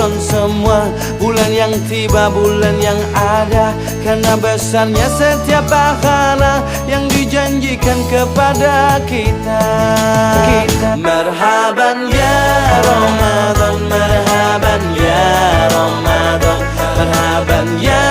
Ramadan semua, bulan yang tiba, bulan yang ada, karena besarnya setiap pahala yang dijanjikan kepada kita. Marhaban ya Ramadan, marhaban ya Ramadan, marhaban ya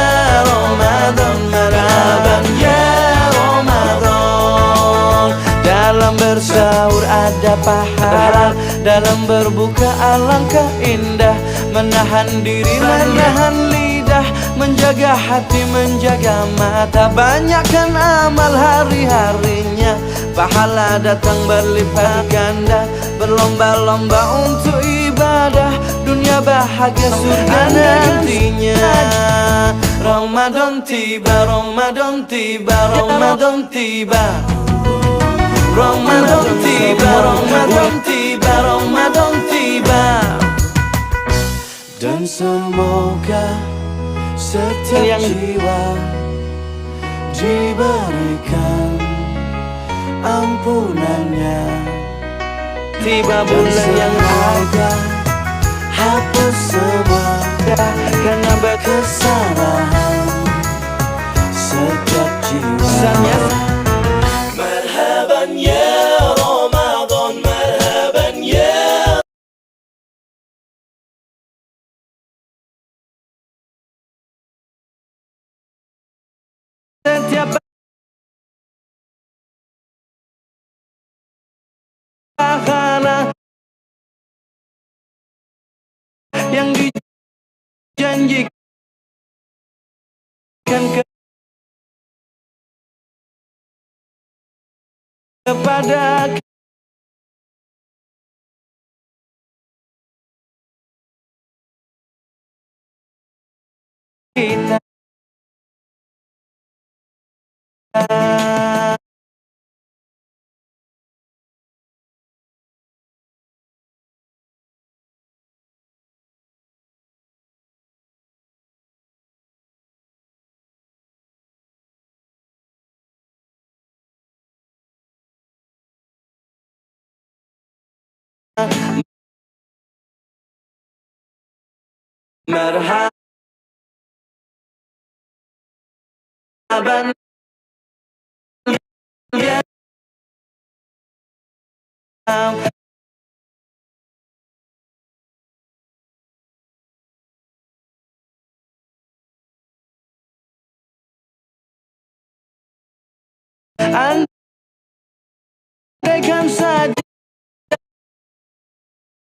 Ramadan, marhaban ya Ramadan. Dalam bersahur ada pahala, dalam berbuka alangkah indah. Menahan diri, menahan lidah, menjaga hati, menjaga mata. Banyakkan amal hari-harinya, pahala datang berlipat ganda. Berlomba-lomba untuk ibadah, dunia bahagia surga nantinya. Ramadan tiba, Ramadan tiba, Ramadan tiba, Ramadan tiba, Ramadan tiba, Ramadan tiba. Dan semoga setiap jiwa diberikan ampunannya. Tiba bulan yang ada, hapus semua karena berkesalahan setiap jiwa. Marhaban ya Ramadan, marhaban ya. Setiap pahala yang dijanjikan kepada kita. Marhaban ya. Andaikan saja